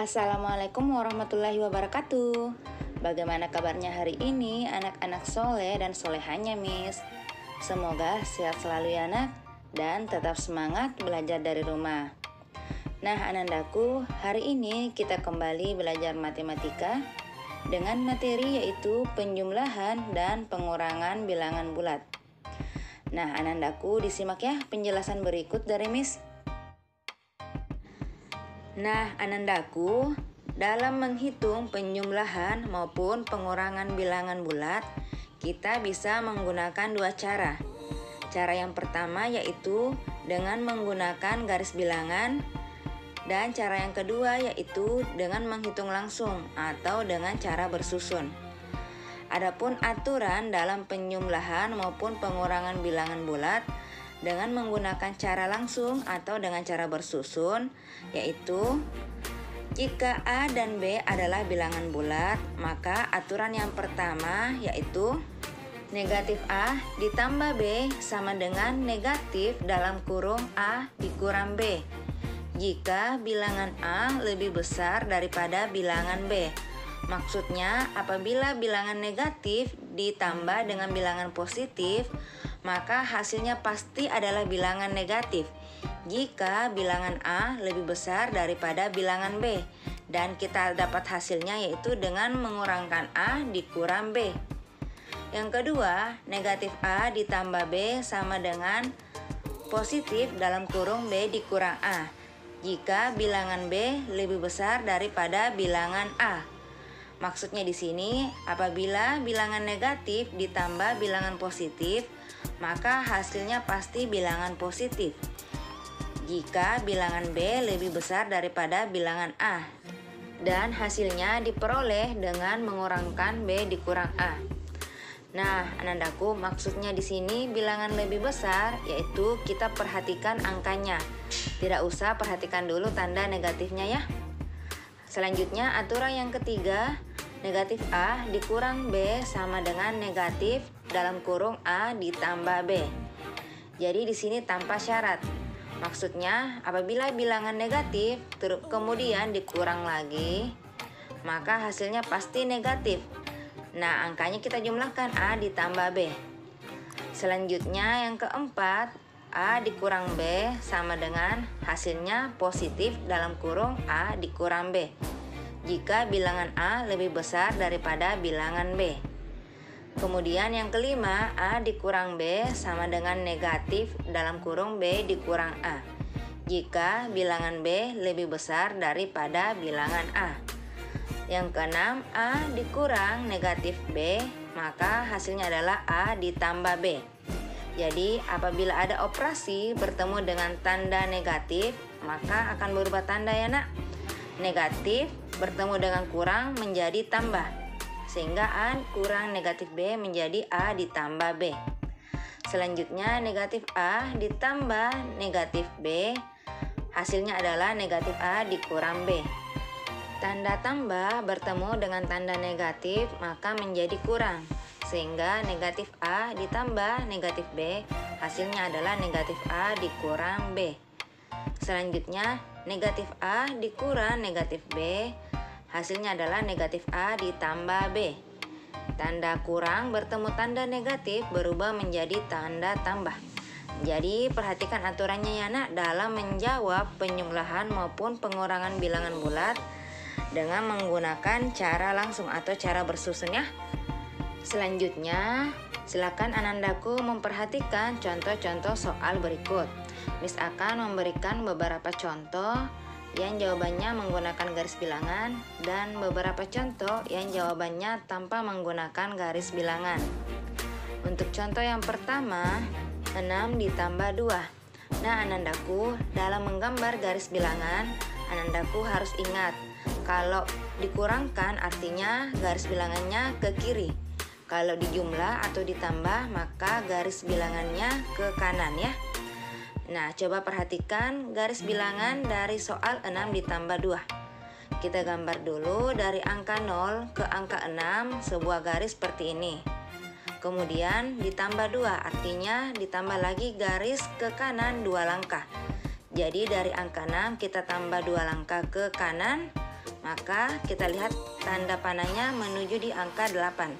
Assalamualaikum warahmatullahi wabarakatuh. Bagaimana kabarnya hari ini anak-anak soleh dan solehannya, Miss? Semoga sehat selalu ya anak dan tetap semangat belajar dari rumah. Nah anandaku, hari ini kita kembali belajar matematika dengan materi yaitu penjumlahan dan pengurangan bilangan bulat. Nah anandaku, disimak ya penjelasan berikut dari Miss. Nah, anandaku, dalam menghitung penjumlahan maupun pengurangan bilangan bulat, kita bisa menggunakan dua cara. Cara yang pertama yaitu dengan menggunakan garis bilangan, dan cara yang kedua yaitu dengan menghitung langsung atau dengan cara bersusun. Adapun aturan dalam penjumlahan maupun pengurangan bilangan bulat dengan menggunakan cara langsung atau dengan cara bersusun, yaitu jika A dan B adalah bilangan bulat, maka aturan yang pertama yaitu negatif A ditambah B sama dengan negatif dalam kurung A dikurang B jika bilangan A lebih besar daripada bilangan B. Maksudnya, apabila bilangan negatif ditambah dengan bilangan positif, maka hasilnya pasti adalah bilangan negatif jika bilangan A lebih besar daripada bilangan B, dan kita dapat hasilnya yaitu dengan mengurangkan A dikurang B. Yang kedua, negatif A ditambah B sama dengan positif dalam kurung B dikurang A jika bilangan B lebih besar daripada bilangan A. Maksudnya di sini, apabila bilangan negatif ditambah bilangan positif, maka hasilnya pasti bilangan positif jika bilangan B lebih besar daripada bilangan A, dan hasilnya diperoleh dengan mengurangkan B dikurang A. Nah, anandaku, maksudnya di sini bilangan lebih besar yaitu kita perhatikan angkanya. Tidak usah perhatikan dulu tanda negatifnya ya. Selanjutnya, aturan yang ketiga, negatif A dikurang B sama dengan negatif dalam kurung A ditambah B. Jadi di sini tanpa syarat. Maksudnya, apabila bilangan negatif kemudian dikurang lagi, maka hasilnya pasti negatif. Nah, angkanya kita jumlahkan A ditambah B. Selanjutnya yang keempat, A dikurang B sama dengan hasilnya positif dalam kurung A dikurang B jika bilangan A lebih besar daripada bilangan B. Kemudian yang kelima, A dikurang B sama dengan negatif dalam kurung B dikurang A jika bilangan B lebih besar daripada bilangan A. Yang keenam, A dikurang negatif B, maka hasilnya adalah A ditambah B. Jadi apabila ada operasi bertemu dengan tanda negatif, maka akan berubah tanda ya nak. Negatif bertemu dengan kurang menjadi tambah, sehingga A kurang negatif B menjadi A ditambah B. Selanjutnya negatif A ditambah negatif B, hasilnya adalah negatif A dikurang B. Tanda tambah bertemu dengan tanda negatif maka menjadi kurang, sehingga negatif A ditambah negatif B hasilnya adalah negatif A dikurang B. Selanjutnya negatif A dikurang negatif B hasilnya adalah negatif A ditambah B. Tanda kurang bertemu tanda negatif berubah menjadi tanda tambah. Jadi perhatikan aturannya ya nak dalam menjawab penjumlahan maupun pengurangan bilangan bulat dengan menggunakan cara langsung atau cara bersusun ya. Selanjutnya, silakan anandaku memperhatikan contoh-contoh soal berikut. Miss akan memberikan beberapa contoh yang jawabannya menggunakan garis bilangan dan beberapa contoh yang jawabannya tanpa menggunakan garis bilangan. Untuk contoh yang pertama, 6 ditambah 2. Nah anandaku, dalam menggambar garis bilangan, anandaku harus ingat kalau dikurangkan artinya garis bilangannya ke kiri. Kalau dijumlah atau ditambah maka garis bilangannya ke kanan ya. Nah, coba perhatikan garis bilangan dari soal 6 ditambah 2. Kita gambar dulu dari angka 0 ke angka 6 sebuah garis seperti ini. Kemudian ditambah 2 artinya ditambah lagi garis ke kanan 2 langkah. Jadi dari angka 6 kita tambah 2 langkah ke kanan. maka kita lihat tanda panahnya menuju di angka 8.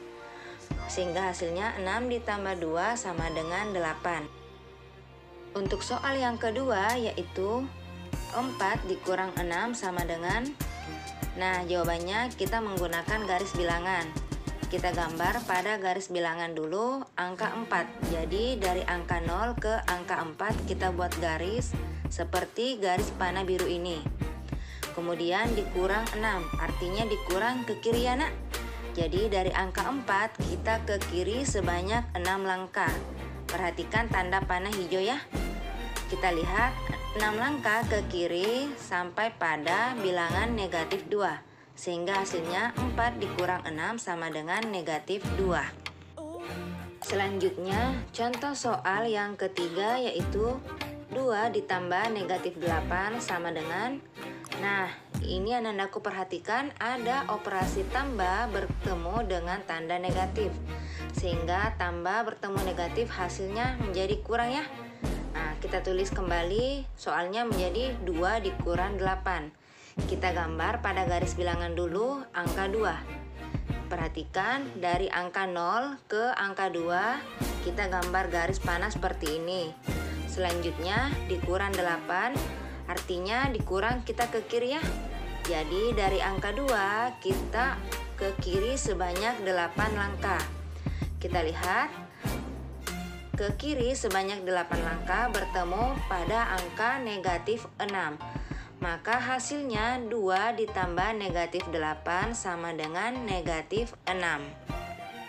Sehingga hasilnya 6 ditambah 2 sama dengan 8. Untuk soal yang kedua yaitu 4 dikurang 6 sama dengan. Nah, jawabannya kita menggunakan garis bilangan. Kita gambar pada garis bilangan dulu angka 4. Jadi dari angka 0 ke angka 4 kita buat garis seperti garis panah biru ini. Kemudian dikurang 6, artinya dikurang ke kiri ya nak. Jadi dari angka 4 kita ke kiri sebanyak 6 langkah. Perhatikan tanda panah hijau ya. Kita lihat 6 langkah ke kiri sampai pada bilangan negatif 2. Sehingga hasilnya 4 dikurang 6 sama dengan negatif 2. Selanjutnya contoh soal yang ketiga yaitu 2 ditambah negatif 8 sama dengan. Nah, ini anandaku perhatikan ada operasi tambah bertemu dengan tanda negatif. Sehingga tambah bertemu negatif hasilnya menjadi kurang ya. Nah, kita tulis kembali soalnya menjadi 2 dikurang 8. Kita gambar pada garis bilangan dulu angka 2. Perhatikan dari angka 0 ke angka 2 kita gambar garis panah seperti ini. Selanjutnya dikurang 8, artinya dikurang kita ke kiri ya. Jadi dari angka 2 kita ke kiri sebanyak 8 langkah. Kita lihat ke kiri sebanyak 8 langkah bertemu pada angka negatif 6. Maka hasilnya 2 ditambah negatif 8 sama dengan negatif 6.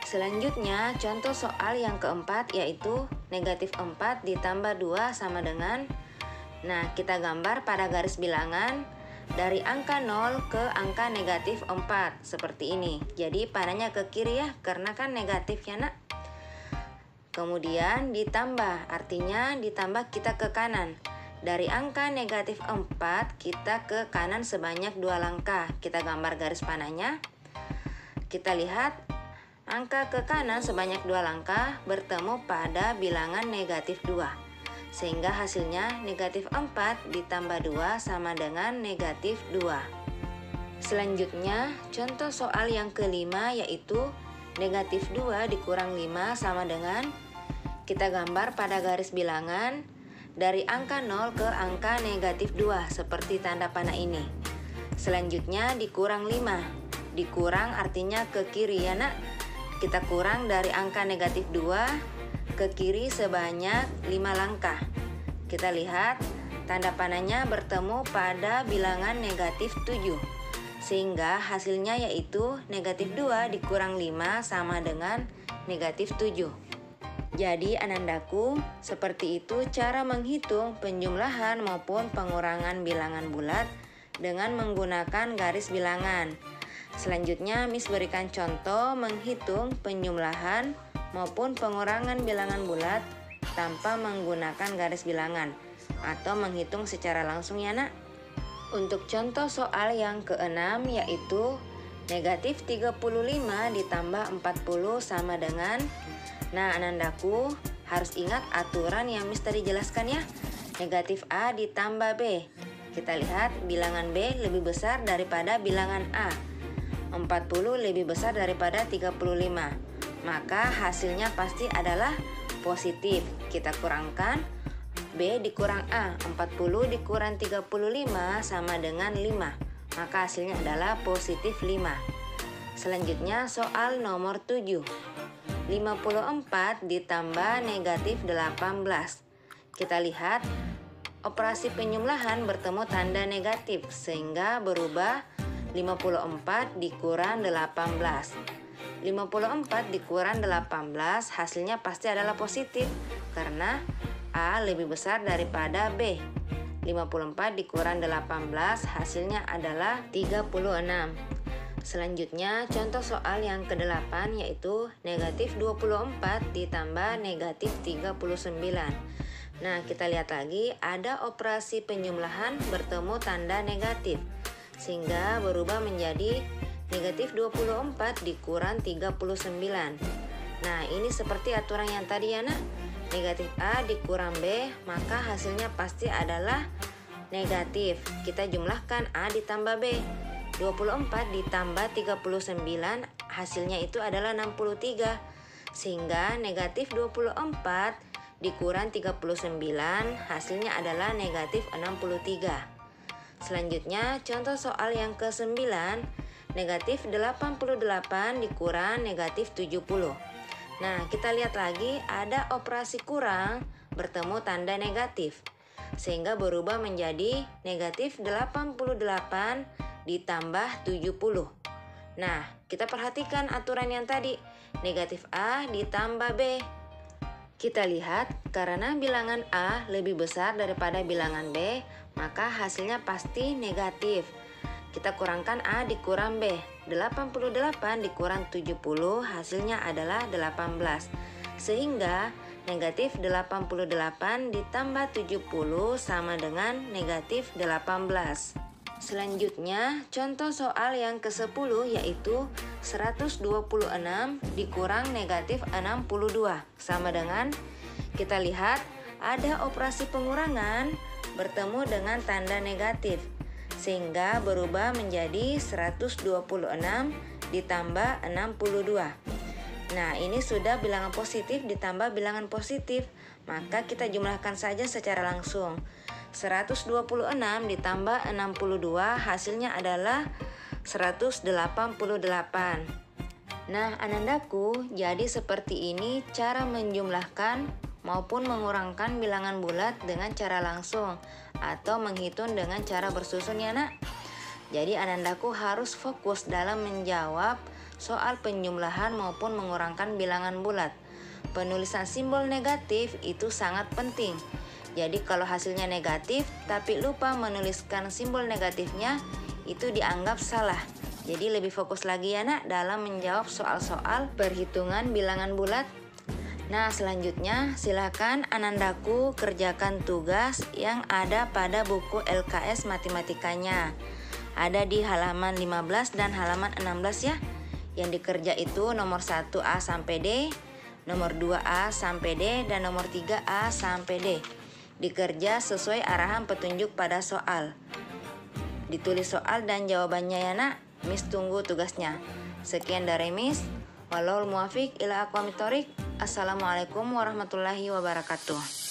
Selanjutnya contoh soal yang keempat yaitu negatif 4 ditambah 2 sama dengan. Nah, kita gambar pada garis bilangan dari angka 0 ke angka negatif 4 seperti ini. Jadi panahnya ke kiri ya karena kan negatif ya nak. Kemudian ditambah, artinya ditambah kita ke kanan. Dari angka negatif 4 kita ke kanan sebanyak 2 langkah. Kita gambar garis panahnya. Kita lihat angka ke kanan sebanyak 2 langkah bertemu pada bilangan negatif 2. Sehingga hasilnya negatif 4 ditambah 2 sama dengan negatif 2. Selanjutnya contoh soal yang kelima yaitu negatif 2 dikurang 5 sama dengan. Kita gambar pada garis bilangan dari angka 0 ke angka negatif 2 seperti tanda panah ini. Selanjutnya dikurang 5. Dikurang artinya ke kiri ya nak. Kita kurang dari angka negatif 2 ke kiri sebanyak 5 langkah. Kita lihat tanda panahnya bertemu pada bilangan negatif 7. Sehingga hasilnya yaitu negatif 2 dikurang 5 sama dengan negatif 7. Jadi anandaku, seperti itu cara menghitung penjumlahan maupun pengurangan bilangan bulat dengan menggunakan garis bilangan. Selanjutnya Miss berikan contoh menghitung penjumlahan maupun pengurangan bilangan bulat tanpa menggunakan garis bilangan atau menghitung secara langsung ya nak. Untuk contoh soal yang keenam yaitu negatif 35 ditambah 40 sama dengan. Nah, anandaku harus ingat aturan yang Miss tadi jelaskan ya. Negatif A ditambah B. Kita lihat bilangan B lebih besar daripada bilangan A. 40 lebih besar daripada 35. Maka hasilnya pasti adalah positif. Kita kurangkan B dikurang A. 40 dikurang 35 sama dengan 5. Maka hasilnya adalah positif 5. Selanjutnya soal nomor 7. 54 ditambah negatif 18. Kita lihat operasi penjumlahan bertemu tanda negatif sehingga berubah 54 dikurang 18. 54 dikurang 18 hasilnya pasti adalah positif karena A lebih besar daripada B. 54 dikurang 18 hasilnya adalah 36. Selanjutnya contoh soal yang ke-8 yaitu negatif 24 ditambah negatif 39. Nah, kita lihat lagi ada operasi penjumlahan bertemu tanda negatif sehingga berubah menjadi negatif 24 dikurang 39. Nah, ini seperti aturan yang tadi ya nak. Negatif A dikurang B maka hasilnya pasti adalah negatif. Kita jumlahkan A ditambah B. 24 ditambah 39 hasilnya itu adalah 63. Sehingga negatif 24 dikurang 39 hasilnya adalah negatif 63. Selanjutnya contoh soal yang ke-9, negatif 88 dikurang negatif 70. Nah, kita lihat lagi ada operasi kurang bertemu tanda negatif, sehingga berubah menjadi negatif 88 ditambah 70. Nah, kita perhatikan aturan yang tadi, negatif A ditambah B. Kita lihat, karena bilangan A lebih besar daripada bilangan B, maka hasilnya pasti negatif. Kita kurangkan A dikurang B. 88 dikurang 70 hasilnya adalah 18. Sehingga negatif 88 ditambah 70 sama dengan negatif 18. Selanjutnya, contoh soal yang ke-10 yaitu 126 dikurang negatif 62. Sama dengan, kita lihat ada operasi pengurangan bertemu dengan tanda negatif, sehingga berubah menjadi 126 ditambah 62. Nah, ini sudah bilangan positif ditambah bilangan positif, maka kita jumlahkan saja secara langsung. 126 ditambah 62 hasilnya adalah 188. Nah, anandaku, jadi seperti ini cara menjumlahkan maupun mengurangkan bilangan bulat dengan cara langsung atau menghitung dengan cara bersusun ya nak. Jadi anandaku harus fokus dalam menjawab soal penjumlahan maupun mengurangkan bilangan bulat. Penulisan simbol negatif itu sangat penting. Jadi kalau hasilnya negatif tapi lupa menuliskan simbol negatifnya, itu dianggap salah. Jadi lebih fokus lagi ya nak dalam menjawab soal-soal perhitungan bilangan bulat. Nah, selanjutnya silakan anandaku kerjakan tugas yang ada pada buku LKS matematikanya. Ada di halaman 15 dan halaman 16 ya. Yang dikerja itu nomor 1A sampai D, nomor 2A sampai D, dan nomor 3A sampai D. Dikerja sesuai arahan petunjuk pada soal. Ditulis soal dan jawabannya ya nak. Miss tunggu tugasnya. Sekian dari Miss. Wallahul muwaffiq ila aqwamit thoriq. Assalamualaikum warahmatullahi wabarakatuh.